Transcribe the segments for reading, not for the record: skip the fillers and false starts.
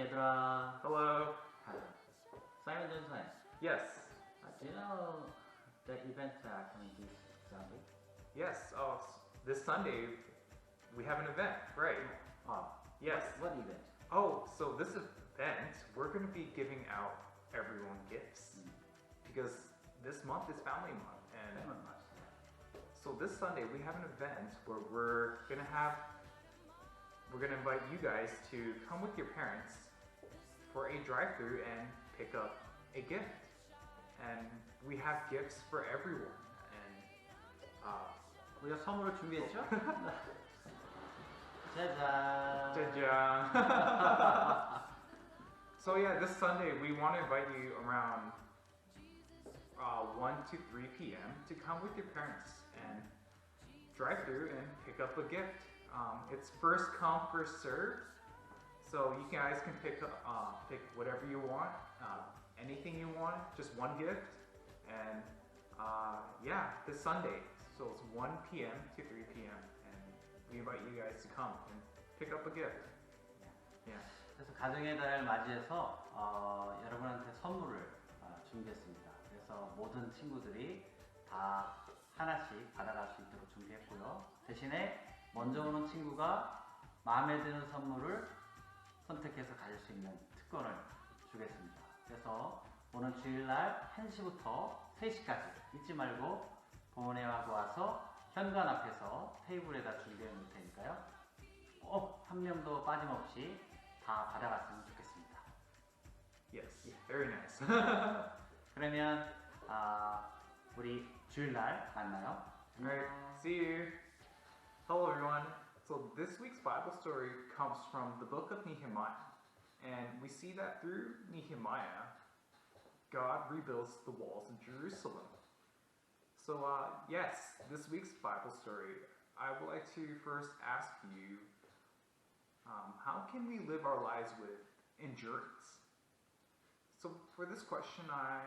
얘들아. Hello. Simon Johnson. Yes. Do you know the event coming this Sunday? Yes. Oh, this Sunday we have an event, right? Oh, Yes. What event? Oh, so this event we're going to be giving out everyone gifts because this month is Family Month, and Family Month. so this Sunday we have an event where we're gonna invite you guys to come with your parents for a drive-through and pick up a gift. And we have gifts for everyone. And 우리가 선물을 준비했죠? 짜잔. 짜잔. So yeah, this Sunday we want to invite you around 1 to 3 p.m. to come with your parents and drive through and pick up a gift. It's first come, first serve. So you guys can pick whatever you want, anything you want, just one gift. And yeah, this Sunday. So it's 1 p.m. to 3 p.m. and we invite you guys to come and pick up a gift. Yeah. 그래서 가정의 달을 맞이해서 여러분한테 선물을 준비했습니다. 그래서 모든 친구들이 다 하나씩 받아갈 수 있도록 준비했고요. 대신에 먼저 오는 친구가 마음에 드는 선물을 선택해서 가질 수 있는 특권을 주겠습니다. 그래서 오늘 주일날 1시부터 3시까지 잊지 말고 부모님하고 와서 현관 앞에서 테이블에다 준비해 놓을 테니까요. 꼭 한 명도 빠짐없이 다 받아갔으면 좋겠습니다. Yes, very nice. 그러면 우리 주일날 만나요. Alright, see you. Hello everyone. So this week's Bible story comes from the book of Nehemiah. And we see that through Nehemiah, God rebuilds the walls of Jerusalem. So yes, this week's Bible story, I would like to first ask you, how can we live our lives with endurance? So for this question, I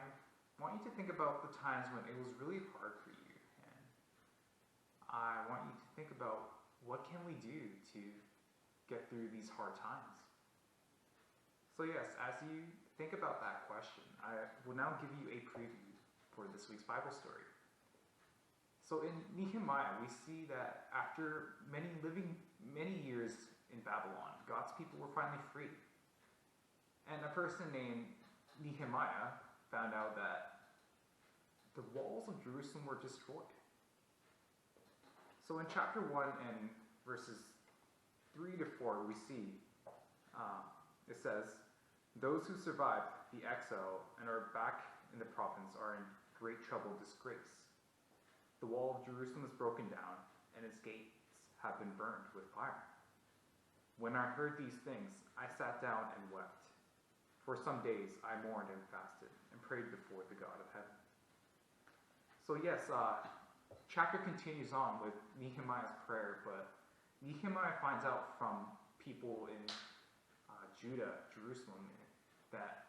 want you to think about the times when it was really hard for you. And I want you to think about what can we do to get through these hard times. So yes, as you think about that question, I will now give you a preview for this week's Bible story. So in Nehemiah, we see that after living many years in Babylon, God's people were finally free. And a person named Nehemiah found out that the walls of Jerusalem were destroyed. So in chapter 1 and verses 3 to 4, we see, it says, "Those who survived the exile and are back in the province are in great trouble and disgrace. The wall of Jerusalem is broken down, and its gates have been burned with fire. When I heard these things, I sat down and wept. For some days I mourned and fasted and prayed before the God of heaven." So yes, chapter continues on with Nehemiah's prayer, but Nehemiah finds out from people in Judah, Jerusalem, that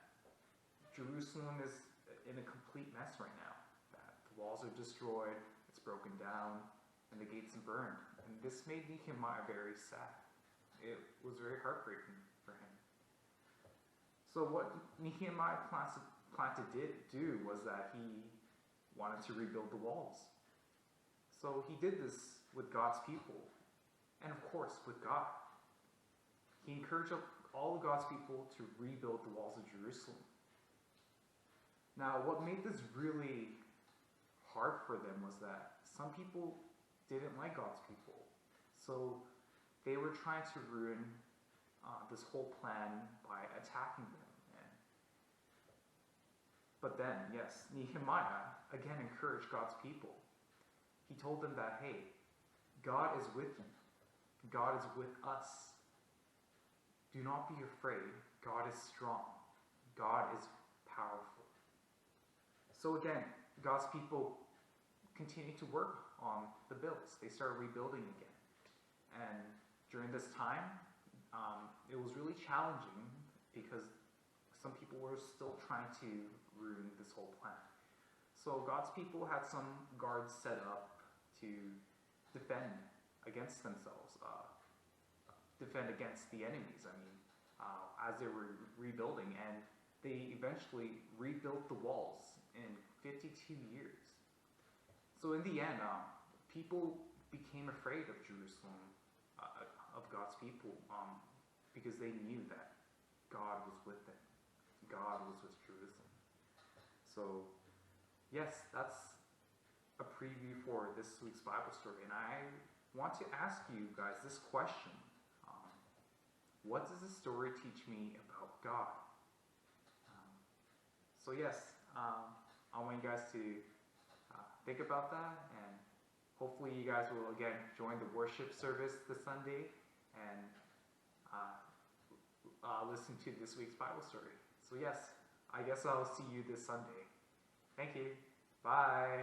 Jerusalem is in a complete mess right now. That the walls are destroyed, it's broken down, and the gates are burned. And this made Nehemiah very sad. It was very heartbreaking for him. So what Nehemiah planned to do was that he wanted to rebuild the walls. So he did this with God's people, and of course with God. He encouraged all of God's people to rebuild the walls of Jerusalem. Now, what made this really hard for them was that some people didn't like God's people. So they were trying to ruin this whole plan by attacking them. But then, yes, Nehemiah again encouraged God's people. He told them that, hey, God is with you. God is with us. Do not be afraid. God is strong. God is powerful. So again, God's people continued to work on the builds. They started rebuilding again. And during this time, it was really challenging because some people were still trying to ruin this whole plan. So God's people had some guards set up to defend against themselves, defend against the enemies. I mean, as they were rebuilding, and they eventually rebuilt the walls in 52 years. So in the end, people became afraid of Jerusalem, of God's people, because they knew that God was with them. God was with Jerusalem. So, yes, that's a preview for this week's Bible story. And I want to ask you guys this question. What does this story teach me about God? So yes, I want you guys to think about that, and hopefully you guys will again join the worship service this Sunday and listen to this week's Bible story. So yes, I guess I'll see you this Sunday. Thank you. Bye.